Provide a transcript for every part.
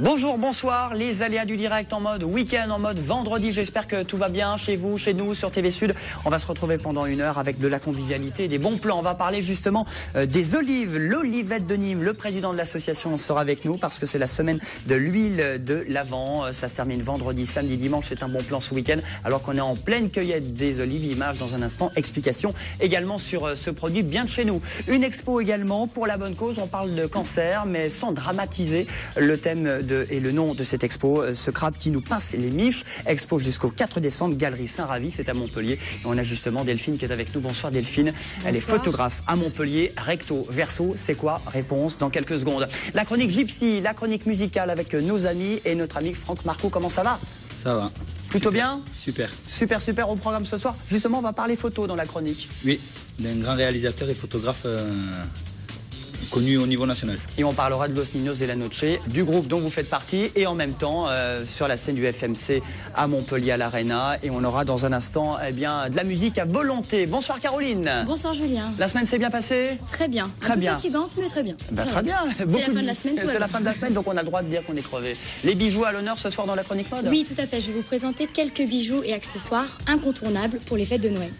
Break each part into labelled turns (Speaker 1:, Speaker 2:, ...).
Speaker 1: Bonjour, bonsoir, les aléas du direct en mode week-end, en mode vendredi. J'espère que tout va bien chez vous, chez nous, sur TV Sud. On va se retrouver pendant 1 heure avec de la convivialité, des bons plans. On va parler justement des olives, l'olivette de Nîmes. Le président de l'association sera avec nous parce que c'est la semaine de l'huile de l'Avent. Ça se termine vendredi, samedi, dimanche. C'est un bon plan ce week-end alors qu'on est en pleine cueillette des olives. Image dans un instant, explication également sur ce produit bien de chez nous. Une expo également pour la bonne cause. On parle de cancer mais sans dramatiser. Le thème et le nom de cette expo, ce crabe qui nous pince les miches, expo jusqu'au 4 décembre, Galerie Saint-Ravi, c'est à Montpellier. Et on a justement Delphine qui est avec nous. Bonsoir Delphine. Bonsoir. Elle est photographe à Montpellier. Recto, verso, c'est quoi? Réponse dans quelques secondes. La chronique Gypsy, la chronique musicale avec nos amis et notre ami Franck Marco. Comment ça va?
Speaker 2: Ça va.
Speaker 1: Plutôt bien?
Speaker 2: Super.
Speaker 1: Super au programme ce soir. Justement, on va parler photo dans la chronique.
Speaker 2: Oui, d'un grand réalisateur et photographe connu au niveau national.
Speaker 1: Et on parlera de Los Niños de la Noche, du groupe dont vous faites partie, et en même temps sur la scène du FMC à Montpellier à l'Arena. Et on aura dans un instant de la musique à volonté. Bonsoir Caroline.
Speaker 3: Bonsoir Julien.
Speaker 1: La semaine s'est bien passée?
Speaker 3: Très bien.
Speaker 1: Très bien.
Speaker 3: Fatigante mais très bien.
Speaker 1: Très bien.
Speaker 3: C'est la fin de la semaine.
Speaker 1: C'est la fin de la semaine, donc on a le droit de dire qu'on est crevé. Les bijoux à l'honneur ce soir dans la chronique mode?
Speaker 3: Oui, tout à fait. Je vais vous présenter quelques bijoux et accessoires incontournables pour les fêtes de Noël.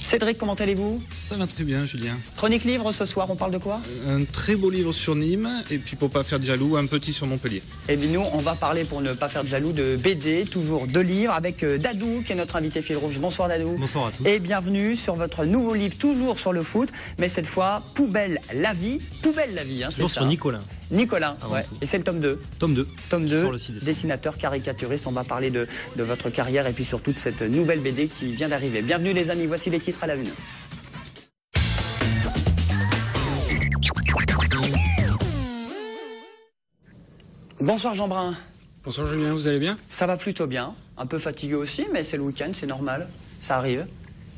Speaker 1: Cédric, comment allez-vous?
Speaker 4: Ça va très bien, Julien.
Speaker 1: Chronique livre ce soir, on parle de quoi?
Speaker 4: Un très beau livre sur Nîmes, et puis pour pas faire de jaloux, un petit sur Montpellier.
Speaker 1: Et bien nous, on va parler, pour ne pas faire de jaloux, de BD, toujours de livres, avec Dadou, qui est notre invité fil rouge. Bonsoir Dadou.
Speaker 5: Bonsoir à tous.
Speaker 1: Et bienvenue sur votre nouveau livre, toujours sur le foot, mais cette fois, Poubelle la vie. Poubelle la vie, hein, c'est ça.
Speaker 5: Toujours sur Nicolas.
Speaker 1: Nicolas, ouais. Et c'est le tome 2.
Speaker 5: Tome 2.
Speaker 1: Tome 2,
Speaker 5: sur le 6 décembre.
Speaker 1: Dessinateur, caricaturiste. On va parler de votre carrière et puis surtout de cette nouvelle BD qui vient d'arriver. Bienvenue les amis, voici les titres à la une. Bonsoir Jean Brun.
Speaker 6: Bonsoir Julien, vous allez bien?
Speaker 1: Ça va plutôt bien, un peu fatigué aussi, mais c'est le week-end, c'est normal, ça arrive.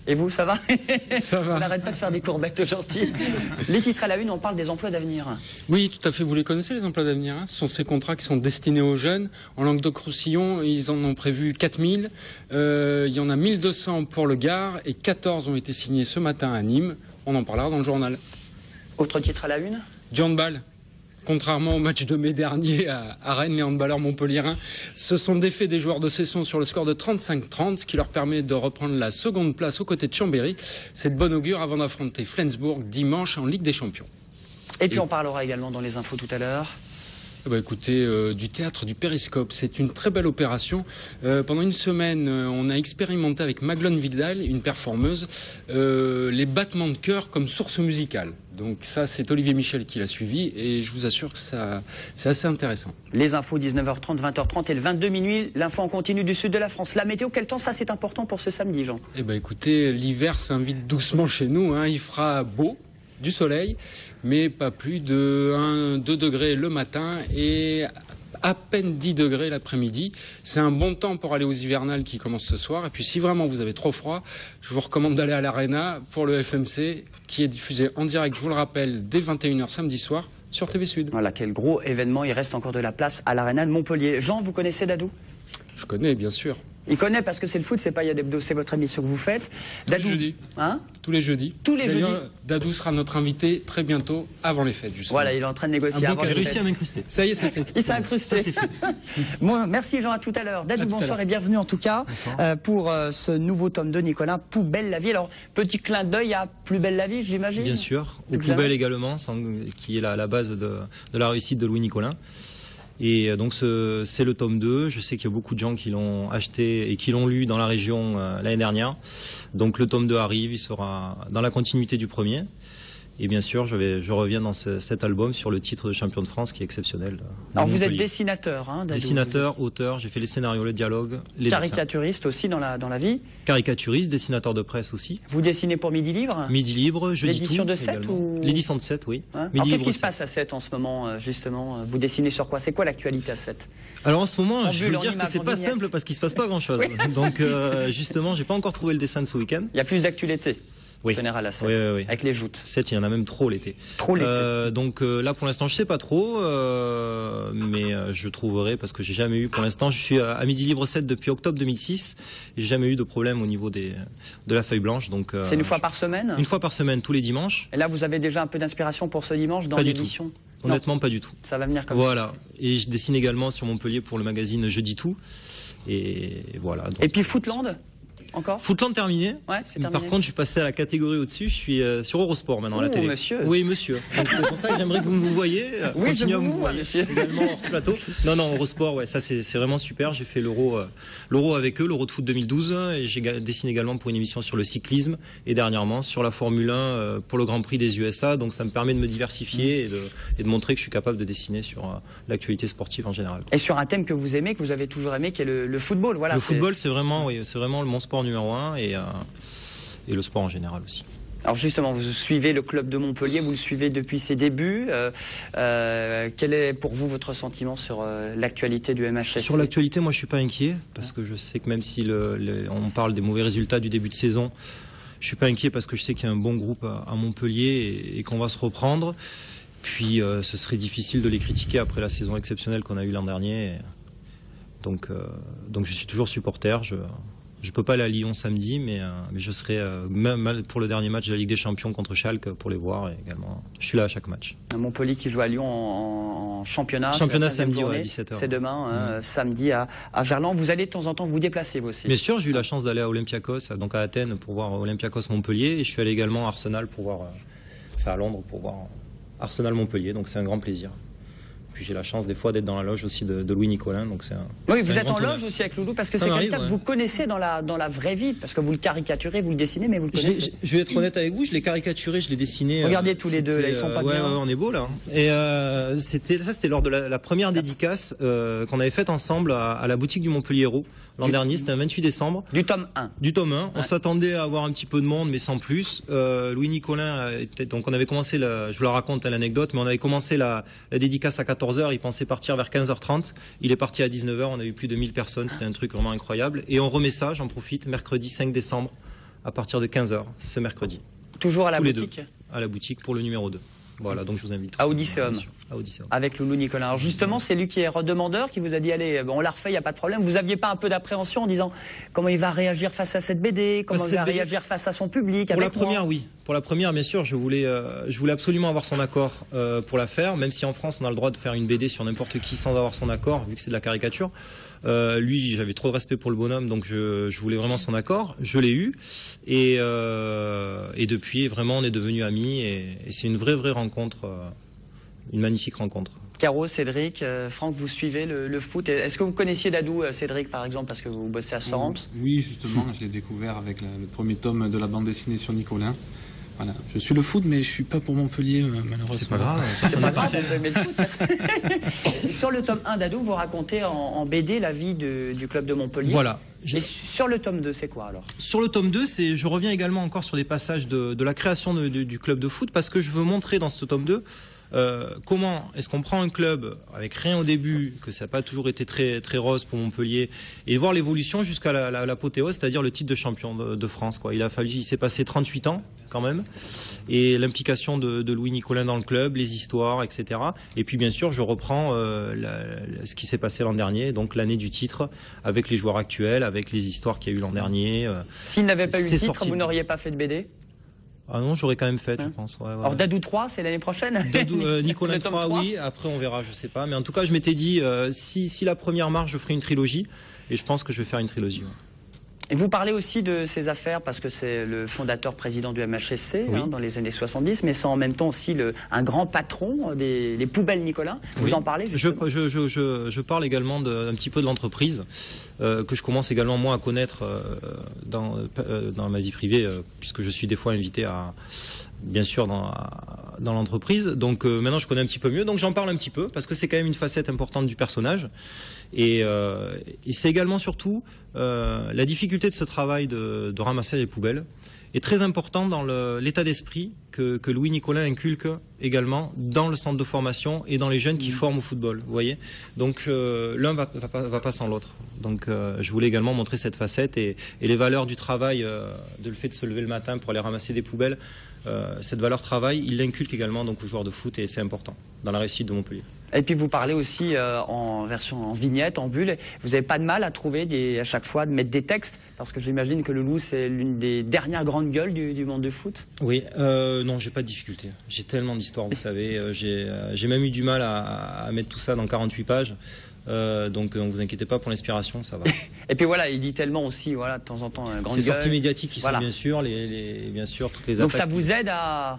Speaker 1: Et vous, ça va?
Speaker 6: Ça va.
Speaker 1: On n'arrête pas de faire des courbettes aujourd'hui. Les titres à la une, on parle des emplois d'avenir.
Speaker 6: Oui, tout à fait, vous les connaissez les emplois d'avenir, hein. Ce sont ces contrats qui sont destinés aux jeunes. En Languedoc-Roussillon, ils en ont prévu 4000. Il y en a 1200 pour le Gard et 14 ont été signés ce matin à Nîmes. On en parlera dans le journal.
Speaker 1: Autre titre à la une?
Speaker 6: Du handball. Contrairement au match de mai dernier à Rennes, les handballeurs montpelliérains se sont défaits des joueurs de Cesson sur le score de 35-30, ce qui leur permet de reprendre la seconde place aux côtés de Chambéry. C'est de bon augure avant d'affronter Flensburg dimanche en Ligue des Champions.
Speaker 1: Et puis on parlera également dans les infos tout à l'heure.
Speaker 6: Écoutez, du théâtre du Périscope, c'est une très belle opération. Pendant une semaine, on a expérimenté avec Maglone Vidal, une performeuse, les battements de cœur comme source musicale. Donc ça, c'est Olivier Michel qui l'a suivi et je vous assure que c'est assez intéressant.
Speaker 1: Les infos 19h30, 20h30 et le 22 minuit, l'info en continu du sud de la France. La météo, quel temps ça c'est important pour ce samedi, Jean?
Speaker 6: Écoutez, l'hiver s'invite doucement chez nous, hein. Il fera beau, du soleil, mais pas plus de 1-2 degrés le matin et à peine 10 degrés l'après-midi. C'est un bon temps pour aller aux hivernales qui commencent ce soir. Et puis si vraiment vous avez trop froid, je vous recommande d'aller à l'Arena pour le FMC qui est diffusé en direct, je vous le rappelle, dès 21h samedi soir sur TV Sud.
Speaker 1: Voilà, quel gros événement. Il reste encore de la place à l'Arena de Montpellier. Jean, vous connaissez Dadou?
Speaker 6: Je connais, bien sûr.
Speaker 1: Il connaît parce que c'est le foot, c'est pas Yadebdo, c'est votre émission que vous faites. Dadou,
Speaker 6: tous les jeudis.
Speaker 1: Hein?
Speaker 6: Tous les jeudis.
Speaker 1: Tous les jeudis.
Speaker 6: Dadou sera notre invité très bientôt, avant les fêtes, justement.
Speaker 1: Voilà, il est en train de négocier avant les fêtes.
Speaker 5: Il a réussi à m'incruster.
Speaker 6: Ça y est, c'est fait.
Speaker 1: Il s'est incrusté.
Speaker 5: Ça, c'est fait.
Speaker 1: Bon, merci Jean, à tout à l'heure. Dadou, bonsoir et bienvenue en tout cas pour ce nouveau tome de Nicolas, Poubelle la vie. Alors, petit clin d'œil à Plus belle la vie, j'imagine.
Speaker 5: Bien sûr, aux poubelles également, qui est la base de la réussite de Louis Nicolin. Et donc c'est le tome 2, je sais qu'il y a beaucoup de gens qui l'ont acheté et qui l'ont lu dans la région l'année dernière. Donc le tome 2 arrive, il sera dans la continuité du premier. Et bien sûr, je reviens dans cet album sur le titre de champion de France qui est exceptionnel.
Speaker 1: Alors vous êtes dessinateur, hein, Dadou.
Speaker 5: Dessinateur, auteur, j'ai fait les scénarios, les dialogues, les
Speaker 1: caricaturiste
Speaker 5: dessins.
Speaker 1: Aussi dans la vie.
Speaker 5: Caricaturiste, dessinateur de presse aussi.
Speaker 1: Vous dessinez pour Midi Libre?
Speaker 5: Midi Libre, je dis tout.
Speaker 1: L'édition de 7 ou...
Speaker 5: L'édition de 7, oui.
Speaker 1: Hein? Alors qu'est-ce qui se passe à 7 en ce moment, justement? Vous dessinez sur quoi? C'est quoi l'actualité à 7?
Speaker 5: Alors en ce moment, je veux dire que c'est pas simple parce qu'il se passe pas grand-chose. Donc justement, j'ai pas encore trouvé le dessin de ce week-end.
Speaker 1: Il y a plus d'actualité.
Speaker 5: Oui.
Speaker 1: Général à 7,
Speaker 5: Oui.
Speaker 1: avec les joutes.
Speaker 5: 7, il y en a même trop l'été.
Speaker 1: Trop l'été.
Speaker 5: Donc là, pour l'instant, je sais pas trop, mais je trouverai parce que j'ai jamais eu. Pour l'instant, je suis à Midi Libre 7 depuis octobre 2006. Et j'ai jamais eu de problème au niveau de la feuille blanche. Donc
Speaker 1: c'est une fois par semaine.
Speaker 5: Une fois par semaine, tous les dimanches.
Speaker 1: Et là, vous avez déjà un peu d'inspiration pour ce dimanche dans l'édition?
Speaker 5: Honnêtement, pas du tout.
Speaker 1: Ça va venir comme ça.
Speaker 5: Voilà. Et je dessine également sur Montpellier pour le magazine Jeudi Tout. Et voilà. Donc,
Speaker 1: et puis Footland encore?
Speaker 5: Footland terminé.
Speaker 1: Ouais, c'est terminé.
Speaker 5: Par contre, je suis passé à la catégorie au-dessus. Je suis sur Eurosport maintenant à la télé.
Speaker 1: Monsieur.
Speaker 5: Oui, monsieur. Donc c'est pour ça que j'aimerais que vous me voyiez.
Speaker 1: Oui,
Speaker 5: continuez à me
Speaker 1: vous
Speaker 5: voyer.
Speaker 1: Monsieur.
Speaker 5: Également hors plateau. Non, Eurosport. Ouais, ça c'est vraiment super. J'ai fait l'Euro avec eux, l'Euro de foot 2012, et j'ai dessiné également pour une émission sur le cyclisme et dernièrement sur la Formule 1 pour le Grand Prix des USA. Donc ça me permet de me diversifier et de montrer que je suis capable de dessiner sur l'actualité sportive en général.
Speaker 1: Et sur un thème que vous aimez, que vous avez toujours aimé, qui est le football. Voilà.
Speaker 5: Le football, c'est vraiment mon sport numéro 1 et le sport en général aussi.
Speaker 1: Alors justement, vous suivez le club de Montpellier, vous le suivez depuis ses débuts. Quel est pour vous votre sentiment sur l'actualité du MHSC?
Speaker 5: Sur l'actualité, moi je suis pas inquiet parce que je sais que même si on parle des mauvais résultats du début de saison, je suis pas inquiet parce que je sais qu'il y a un bon groupe à Montpellier et qu'on va se reprendre. Puis ce serait difficile de les critiquer après la saison exceptionnelle qu'on a eue l'an dernier. Donc je suis toujours supporter. Je peux pas aller à Lyon samedi, mais je serai même pour le dernier match de la Ligue des Champions contre Schalke pour les voir également. Je suis là à chaque match.
Speaker 1: Montpellier qui joue à Lyon en championnat.
Speaker 5: Championnat samedi à 17h.
Speaker 1: C'est demain, samedi à Gerland. Vous allez de temps en temps vous déplacer vous aussi?
Speaker 5: Bien sûr, j'ai eu la chance d'aller à Olympiakos, donc à Athènes pour voir Olympiakos Montpellier, et je suis allé également à Arsenal à Londres pour voir Arsenal Montpellier, donc c'est un grand plaisir. Puis j'ai la chance des fois d'être dans la loge aussi de Louis Nicolin, donc c'est un.
Speaker 1: Oui, vous êtes en loge aussi avec Loulou parce que c'est quelqu'un que vous connaissez dans la vraie vie, parce que vous le caricaturez, vous le dessinez, mais vous le connaissez.
Speaker 5: Je vais être honnête avec vous, je l'ai caricaturé, je l'ai dessiné.
Speaker 1: Regardez tous les deux, là, ils sont pas bien.
Speaker 5: Ouais, on est beaux là. Et c'était lors de la première dédicace qu'on avait faite ensemble à la boutique du Montpellier Hérault l'an dernier, c'était un 28 décembre.
Speaker 1: Du tome 1.
Speaker 5: Du tome 1.
Speaker 1: Ouais.
Speaker 5: On s'attendait à avoir un petit peu de monde, mais sans plus. Louis Nicolin donc on avait commencé je vous la raconte l'anecdote, mais on avait commencé la dédicace à 14h, il pensait partir vers 15h30. Il est parti à 19h, on a eu plus de 1000 personnes, c'était un truc vraiment incroyable. Et on remet ça, j'en profite, mercredi 5 décembre, à partir de 15h, ce mercredi.
Speaker 1: Toujours à la boutique?
Speaker 5: À la boutique pour le numéro 2. Voilà, donc je vous invite.
Speaker 1: À Odysseum.
Speaker 5: À Odysseum.
Speaker 1: Avec Loulou Nicolin. Alors justement, c'est lui qui est redemandeur, qui vous a dit allez, on la refait, il n'y a pas de problème. Vous aviez pas un peu d'appréhension en disant comment il va réagir face à cette BD, comment il va réagir face à son public?
Speaker 5: Pour la première, oui. Pour la première, bien sûr, je voulais absolument avoir son accord pour la faire, même si en France on a le droit de faire une BD sur n'importe qui sans avoir son accord, vu que c'est de la caricature. Lui, j'avais trop de respect pour le bonhomme, donc je voulais vraiment son accord. Je l'ai eu, et depuis, vraiment, on est devenus amis, et c'est une vraie rencontre, une magnifique rencontre.
Speaker 1: Caro, Cédric, Franck, vous suivez le foot. Est-ce que vous connaissiez Dadou, Cédric, par exemple, parce que vous bossez à Sorens?
Speaker 4: Oui, justement, je l'ai découvert avec le premier tome de la bande dessinée sur Nicolin. Voilà. Je suis le foot, mais je suis pas pour Montpellier, malheureusement.
Speaker 5: C'est pas grave.
Speaker 1: C'est pas grave, vous aimez le foot. Sur le tome 1 d'Adou, vous racontez en BD la vie du club de Montpellier.
Speaker 5: Voilà.
Speaker 1: Et sur le tome 2, c'est quoi alors? Sur
Speaker 5: le tome 2, je reviens également encore sur des passages de la création du club de foot, parce que je veux montrer dans ce tome 2 comment est-ce qu'on prend un club avec rien au début, que ça n'a pas toujours été très rose pour Montpellier, et voir l'évolution jusqu'à l'apothéose, c'est-à-dire le titre de champion de France, quoi. Il s'est passé 38 ans quand même, et l'implication de Louis Nicolin dans le club, les histoires, etc. Et puis bien sûr, je reprends ce qui s'est passé l'an dernier, donc l'année du titre, avec les joueurs actuels, avec les histoires qu'il y a eu l'an dernier.
Speaker 1: S'il n'avait pas eu le titre, vous n'auriez pas fait de BD?
Speaker 5: Ah non, j'aurais quand même fait, je pense. Ouais.
Speaker 1: Alors Dadou 3, c'est l'année prochaine?
Speaker 5: Nicolin 3, oui. Après, on verra, je sais pas. Mais en tout cas, je m'étais dit, si la première marche, je ferai une trilogie. Et je pense que je vais faire une trilogie. Ouais.
Speaker 1: Et vous parlez aussi de ses affaires, parce que c'est le fondateur président du MHSC, oui, dans les années 70, mais c'est en même temps aussi un grand patron des poubelles Nicolin. Vous en parlez justement?
Speaker 5: Je parle également un petit peu de l'entreprise, que je commence également moi à connaître dans ma vie privée, puisque je suis des fois invité bien sûr dans l'entreprise. Donc maintenant je connais un petit peu mieux, donc j'en parle un petit peu, parce que c'est quand même une facette importante du personnage. Et c'est également surtout la difficulté de ce travail de ramasser les poubelles, est très important dans l'état d'esprit que Louis Nicolin inculque également dans le centre de formation et dans les jeunes qui forment au football, vous voyez. Donc l'un va pas sans l'autre. Donc je voulais également montrer cette facette et les valeurs du travail, de le fait de se lever le matin pour aller ramasser des poubelles. Cette valeur travail, il l'inculque également donc aux joueurs de foot et c'est important dans la réussite de Montpellier.
Speaker 1: Et puis vous parlez aussi en version en vignette, en bulle. Vous n'avez pas de mal à trouver à chaque fois de mettre des textes, parce que j'imagine que le Loup c'est l'une des dernières grandes gueules du monde du foot.
Speaker 5: Oui, non, j'ai pas de difficulté. J'ai tellement d'histoires, vous savez. J'ai même eu du mal à mettre tout ça dans 48 pages. Donc vous inquiétez pas pour l'inspiration, ça va.
Speaker 1: Et puis voilà, il dit tellement aussi, voilà, de temps en temps, grande gueule.
Speaker 5: Ces sorties médiatiques qui
Speaker 1: voilà.
Speaker 5: sont bien sûr, bien sûr toutes les
Speaker 1: donc
Speaker 5: attaques.
Speaker 1: ça vous aide à...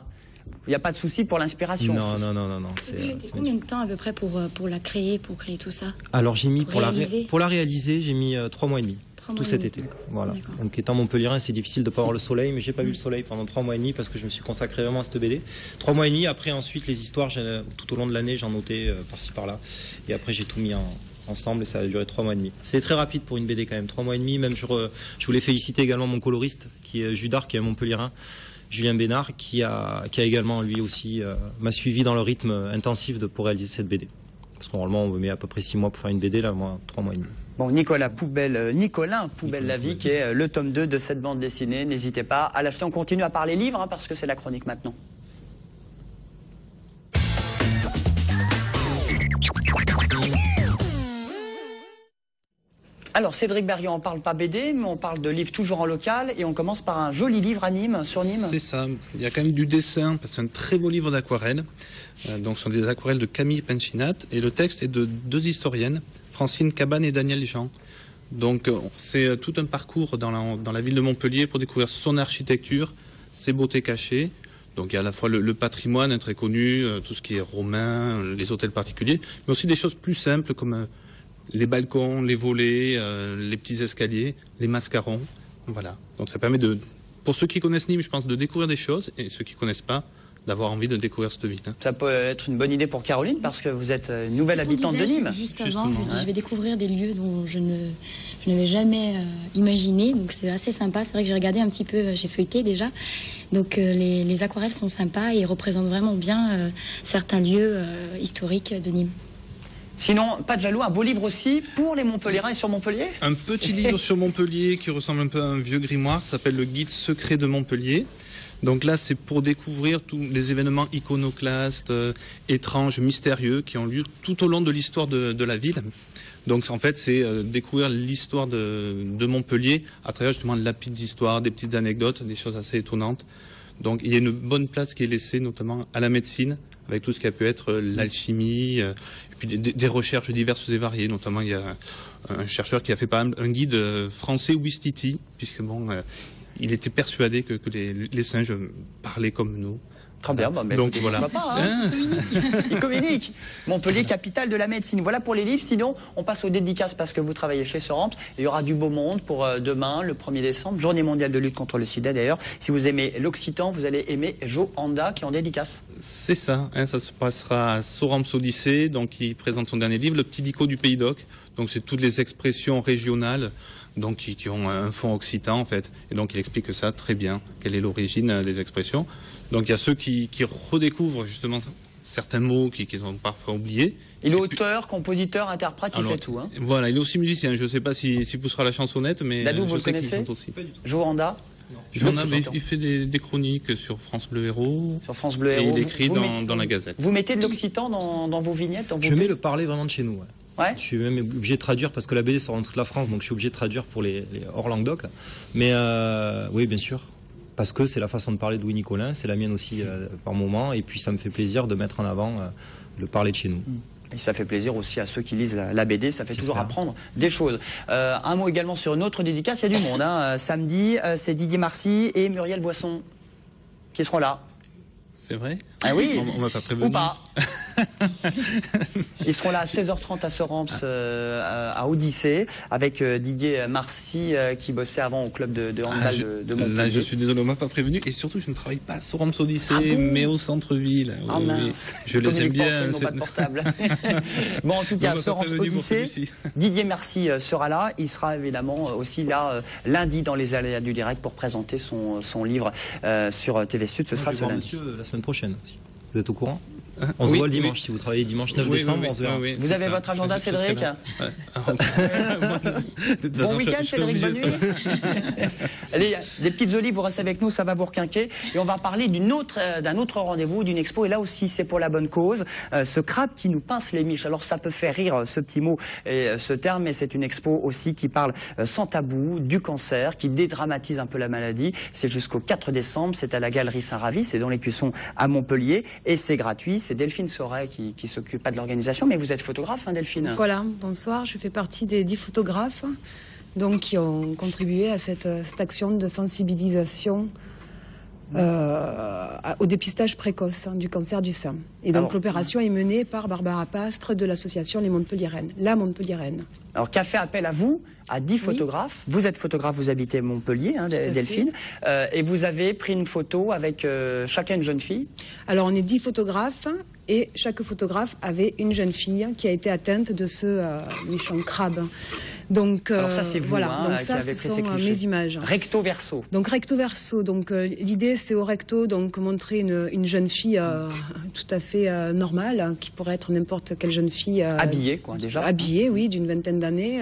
Speaker 1: Il n'y a pas de souci pour l'inspiration.
Speaker 5: Non.
Speaker 3: C'est combien de temps à peu près pour créer tout ça?
Speaker 5: Alors j'ai mis pour la réaliser, j'ai mis 3 mois et demi. Tout cet été. Voilà. Donc étant montpelliérain, c'est difficile de ne pas avoir le soleil, mais j'ai pas vu le soleil pendant 3 mois et demi parce que je me suis consacré vraiment à cette BD. 3 mois et demi, après ensuite les histoires, tout au long de l'année, j'en notais par-ci par-là. Et après j'ai tout mis ensemble et ça a duré 3 mois et demi. C'est très rapide pour une BD quand même, 3 mois et demi. Même je voulais féliciter également mon coloriste, qui est Judard, qui est un montpelliérain, Julien Bénard, qui a également lui aussi m'a suivi dans le rythme intensif pour réaliser cette BD. Parce que normalement on met à peu près 6 mois pour faire une BD, là moi 3 mois et demi.
Speaker 1: Bon, Nicolin Poubelle la vie, qui est le tome 2 de cette bande dessinée. N'hésitez pas à l'acheter. On continue à parler livres, parce que c'est la chronique maintenant. Alors Cédric Berriot, on parle pas BD, mais on parle de livres toujours en local, et on commence par un joli livre à Nîmes, sur Nîmes.
Speaker 4: C'est ça, il y a quand même du dessin, parce que c'est un très beau livre d'aquarelle. Donc ce sont des aquarelles de Camille Penchinat, et le texte est de 2 historiennes, Francine Cabane et Danielle Jean. Donc c'est tout un parcours dans la ville de Montpellier pour découvrir son architecture, ses beautés cachées. Donc il y a à la fois le patrimoine très connu, tout ce qui est romain, les hôtels particuliers, mais aussi des choses plus simples comme les balcons, les volets, les petits escaliers, les mascarons. Voilà. Donc ça permet pour ceux qui connaissent Nîmes, je pense, de découvrir des choses, et ceux qui connaissent pas, d'avoir envie de découvrir cette ville.
Speaker 1: Ça peut être une bonne idée pour Caroline, parce que vous êtes une nouvelle habitante de Nîmes.
Speaker 3: Juste avant, je vais découvrir des lieux dont je n'avais jamais imaginé, donc c'est assez sympa. C'est vrai que j'ai regardé un petit peu, j'ai feuilleté déjà. Donc les aquarelles sont sympas et représentent vraiment bien certains lieux historiques de Nîmes.
Speaker 1: Sinon, pas de jaloux, un beau livre aussi pour les Montpelliérains et sur Montpellier.
Speaker 4: Un petit livre sur Montpellier qui ressemble un peu à un vieux grimoire, s'appelle le Guide secret de Montpellier. Donc là, c'est pour découvrir tous les événements iconoclastes, étranges, mystérieux qui ont lieu tout au long de l'histoire de la ville. Donc en fait, c'est découvrir l'histoire de Montpellier à travers justement de la petite histoire, des petites anecdotes, des choses assez étonnantes. Donc il y a une bonne place qui est laissée notamment à la médecine, avec tout ce qui a pu être l'alchimie, et puis des recherches diverses et variées. Notamment, il y a un chercheur qui a fait un guide français Ouistiti, puisque il était persuadé que les singes parlaient comme nous.
Speaker 1: Très bien, bah,
Speaker 4: donc écoutez, voilà.
Speaker 1: Pas, hein. Il communique. Montpellier, capitale de la médecine. Voilà pour les livres. Sinon, on passe aux dédicaces parce que vous travaillez chez Sorante. Il y aura du beau monde pour demain, le 1er décembre, journée mondiale de lutte contre le sida d'ailleurs. Si vous aimez l'Occitan, vous allez aimer Jo Anda qui en dédicace.
Speaker 4: C'est ça, ça se passera à Sorante Odyssée, donc il présente son dernier livre, Le Petit Dico du Pays d'Oc. Donc c'est toutes les expressions régionales donc qui ont un fond occitan en fait. Et donc il explique ça très bien, quelle est l'origine des expressions. Donc il y a ceux qui redécouvrent justement certains mots qui sont parfois oubliés.
Speaker 1: Il est auteur, compositeur, interprète, il fait tout. Hein.
Speaker 4: Voilà, il est aussi musicien. Je ne sais pas s'il poussera la chansonnette, mais
Speaker 1: Dadou,
Speaker 4: je
Speaker 1: vous
Speaker 4: sais
Speaker 1: le
Speaker 4: qu'il
Speaker 1: connaissez
Speaker 4: chante aussi.
Speaker 1: Jo Anda.
Speaker 4: Il fait des chroniques sur France Bleu Héros.
Speaker 1: Sur France Bleu Héros.
Speaker 4: Et il écrit dans la Gazette.
Speaker 1: Vous mettez de l'occitan dans vos vignettes,
Speaker 5: Je mets le parler vraiment de chez nous.
Speaker 1: Ouais.
Speaker 5: Je suis même obligé de traduire parce que la BD sort dans toute la France, donc je suis obligé de traduire pour les hors Languedoc. Mais oui, bien sûr, parce que c'est la façon de parler de Louis Nicolin, c'est la mienne aussi par moment, et puis ça me fait plaisir de mettre en avant le parler de chez nous.
Speaker 1: Et ça fait plaisir aussi à ceux qui lisent la BD, ça fait toujours apprendre des choses. Un mot également sur une autre dédicace, il y a du monde. Samedi, c'est Didier Marcy et Muriel Boisson qui seront là.
Speaker 4: C'est vrai?
Speaker 1: Ah oui.
Speaker 4: On m'a pas prévenu.
Speaker 1: Ou pas. Ils seront là à 16h30 à Sorens, à Odyssée, avec Didier Marcy, qui bossait avant au club de handball de Montpellier.
Speaker 4: Là, je suis désolé, on m'a pas prévenu. Et surtout, je ne travaille pas à Sorens Odyssée, mais au centre-ville.
Speaker 1: Ah
Speaker 4: Oui,
Speaker 1: mince.
Speaker 4: je les aime bien.
Speaker 1: Pas de portable. Bon, en tout cas, Sorens Odyssée, Didier Marcy sera là. Il sera évidemment aussi là lundi dans les aléas du direct pour présenter son livre sur TV Sud. Ce sera ce lundi.
Speaker 5: Monsieur la semaine prochaine aussi. Vous êtes au courant? On se voit le dimanche, si vous travaillez dimanche 9 décembre, on se verra.
Speaker 1: Vous avez votre agenda, Cédric? Bon week-end, Cédric, bonne nuit. Allez, des petites olives, vous restez avec nous, ça va vous requinquer. Et on va parler d'un autre rendez-vous, d'une expo, et là aussi c'est pour la bonne cause. Ce crabe qui nous pince les miches. Alors ça peut faire rire, ce petit mot et ce terme, mais c'est une expo aussi qui parle sans tabou du cancer, qui dédramatise un peu la maladie. C'est jusqu'au 4 décembre, c'est à la Galerie Saint-Ravi, c'est dans l'Écusson à Montpellier, et c'est gratuit. C'est Delphine Sauret qui s'occupe pas de l'organisation, mais vous êtes photographe, hein, Delphine?
Speaker 7: Voilà, bonsoir, je fais partie des 10 photographes donc, qui ont contribué à cette action de sensibilisation au dépistage précoce du cancer du sein. Et donc l'opération est menée par Barbara Pastre de l'association Les Montpelliéraines, la Montpelliéraine.
Speaker 1: Alors, qu'a fait appel à vous, à 10 photographes. Vous êtes photographe, vous habitez Montpellier, hein, Delphine. Et vous avez pris une photo avec chacun une jeune fille. Alors, on est 10 photographes et chaque photographe avait une jeune fille qui a été atteinte de ce méchant crabe. Donc, alors ça, c'est vous, voilà. Hein, donc ça, ce sont mes images. Recto verso. Donc recto verso. Donc l'idée, c'est au recto, donc montrer une jeune fille tout à fait normale, qui pourrait être n'importe quelle jeune fille. Habillée, quoi, déjà. Habillée, oui, d'une vingtaine d'années,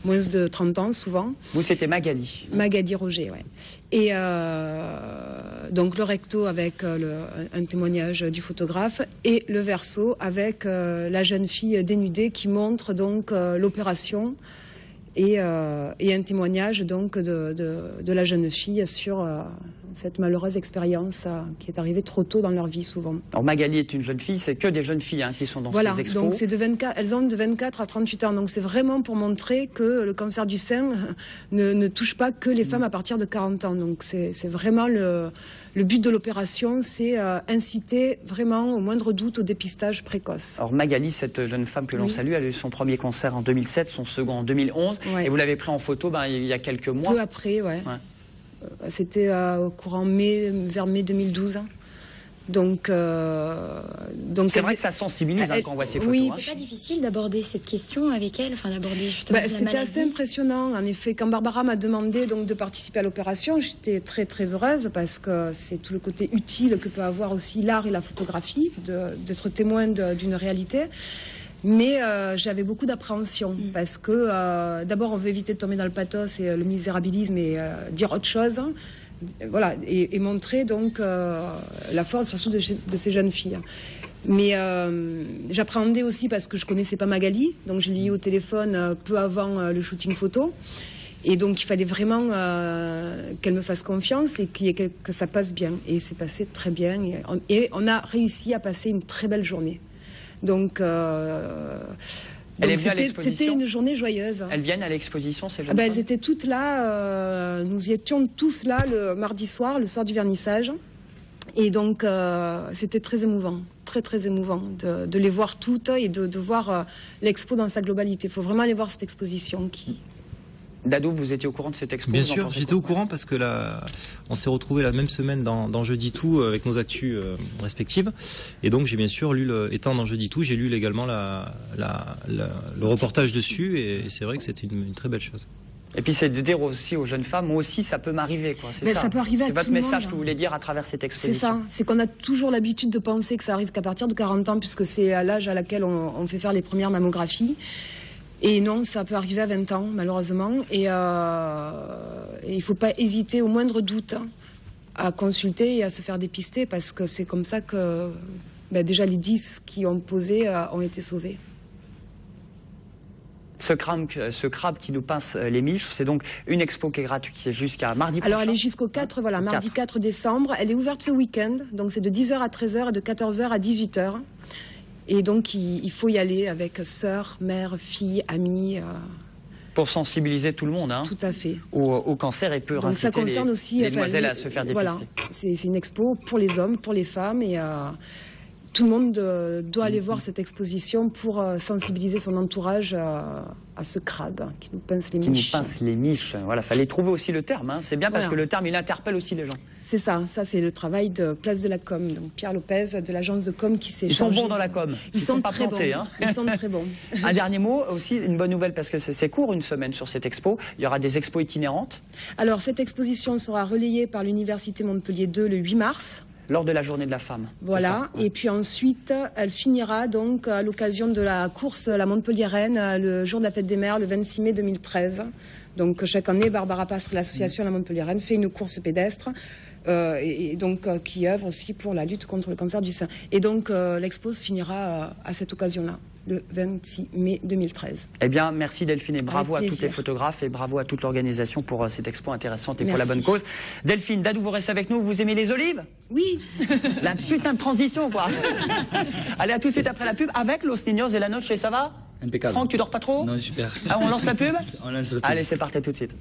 Speaker 1: moins de 30 ans, souvent. Vous, c'était Magali. Magali Roger, ouais. Et donc le recto avec un témoignage du photographe et le verso avec la jeune fille dénudée qui montre donc l'opération. Et un témoignage donc de la jeune fille sur cette malheureuse expérience qui est arrivée trop tôt dans leur vie souvent. Alors Magali est une jeune fille, c'est que des jeunes filles hein, qui sont dans ces expos. Donc c'est elles ont de 24 à 38 ans, donc c'est vraiment pour montrer que le cancer du sein ne touche pas que les femmes à partir de 40 ans. Donc c'est vraiment le but de l'opération, c'est inciter vraiment au moindre doute au dépistage précoce. Alors Magali, cette jeune femme que l'on salue, elle a eu son premier cancer en 2007, son second en 2011, et vous l'avez pris en photo il y a quelques mois. Peu après, ouais. C'était au courant vers mai 2012. Donc c'est vrai que ça sensibilise quand on voit ces photos. Oui,
Speaker 3: c'est pas difficile d'aborder cette question avec elle, enfin d'aborder justement la maladie.
Speaker 7: C'était assez impressionnant. En effet, quand Barbara m'a demandé donc de participer à l'opération, j'étais très très heureuse parce que c'est tout le côté utile que peut avoir aussi l'art et la photographie, d'être témoin d'une réalité. Mais j'avais beaucoup d'appréhension parce que d'abord on veut éviter de tomber dans le pathos et le misérabilisme et dire autre chose. Voilà, et montrer donc la force surtout de ces jeunes filles. Mais j'appréhendais aussi parce que je connaissais pas Magali, donc je l'ai eu au téléphone peu avant le shooting photo. Et donc il fallait vraiment qu'elle me fasse confiance et que ça passe bien. Et c'est passé très bien. Et on a réussi à passer une très belle journée. Donc c'était une journée joyeuse. Elles viennent à l'exposition, ces jeunes femmes ? Elles étaient toutes là, nous y étions tous là le mardi soir, le soir du vernissage. Et donc c'était très émouvant, très très émouvant de les voir toutes et de voir l'expo dans sa globalité. Il faut vraiment aller voir cette exposition qui... Dado, vous étiez au courant de cette expo?
Speaker 5: Bien sûr, j'étais au courant parce que on s'est retrouvés la même semaine dans Jeudi Tout avec nos actus respectives. Et donc j'ai bien sûr lu, étant dans Jeudi Tout, j'ai lu également le reportage dessus et c'est vrai que c'était une très belle chose. Et puis c'est de dire aussi aux jeunes femmes, moi aussi ça peut m'arriver, quoi. C'est ça. Ça peut arriver à tout le monde. C'est votre message que vous voulez dire à travers cette exposition. C'est ça. C'est qu'on a toujours l'habitude de penser que ça arrive qu'à partir de 40 ans, puisque c'est à l'âge à laquelle on fait faire les premières mammographies. Et non, ça peut arriver à 20 ans, malheureusement. Et il ne faut pas hésiter au moindre doute à consulter et à se faire dépister, parce que c'est comme ça que déjà les 10 qui ont posé ont été sauvés. Ce crabe qui nous pince les miches, c'est donc une expo qui est gratuite, qui est jusqu'à mardi prochain. Alors elle est jusqu'au 4, voilà, mardi 4 décembre. Elle est ouverte ce week-end, donc c'est de 10h à 13h et de 14h à 18h. Et donc, il faut y aller avec sœur, mère, fille, amie.
Speaker 1: Pour sensibiliser tout le monde
Speaker 7: Tout à fait.
Speaker 1: au cancer et peut
Speaker 7: Donc ça
Speaker 1: inciter
Speaker 7: concerne aussi
Speaker 1: les demoiselles à se faire dépister.
Speaker 7: Voilà, c'est une expo pour les hommes, pour les femmes et tout le monde doit aller voir cette exposition pour sensibiliser son entourage à ce crabe qui nous pince les miches.
Speaker 1: Qui nous pince les miches. Voilà, fallait trouver aussi le terme. Hein. C'est bien parce que le terme, il interpelle aussi les gens.
Speaker 7: C'est ça c'est le travail de Place de la Com. Donc Pierre Lopez de l'agence de com qui s'est chargé.
Speaker 1: Ils sont bons dans la com.
Speaker 7: Ils sont
Speaker 1: pas
Speaker 7: très
Speaker 1: plantés,
Speaker 7: bons.
Speaker 1: hein.
Speaker 7: Ils sont très bons.
Speaker 1: Un dernier mot, aussi une bonne nouvelle parce que c'est court, une semaine sur cette expo. Il y aura des expos itinérantes.
Speaker 7: Alors cette exposition sera relayée par l'Université Montpellier 2 le 8 mars.
Speaker 1: Lors de la journée de la femme.
Speaker 7: Voilà, et puis ensuite, elle finira donc à l'occasion de la course La Montpelliéraine, le jour de la fête des mères, le 26 mai 2013. Donc chaque année, Barbara Pastre, l'association La Montpelliéraine, fait une course pédestre et donc qui œuvre aussi pour la lutte contre le cancer du sein. Et donc l'expo se finira à cette occasion-là, le 26 mai 2013.
Speaker 1: Eh bien, merci Delphine et bravo à
Speaker 7: Avec
Speaker 1: toutes les
Speaker 7: plaisir.
Speaker 1: photographes et bravo à toute l'organisation pour cette expo intéressante et pour la
Speaker 7: Merci.
Speaker 1: bonne cause. Delphine, Dadou, vous restez avec nous. Vous aimez les olives?
Speaker 7: Oui.
Speaker 1: La putain de transition, quoi. Allez, à tout de suite après la pub avec Los Niños et la Noche, ça va?
Speaker 2: Impeccable.
Speaker 1: Franck, tu dors pas trop?
Speaker 2: Non, super.
Speaker 1: Ah, on lance la pub?
Speaker 2: On lance le pub.
Speaker 1: Allez, c'est parti tout de suite.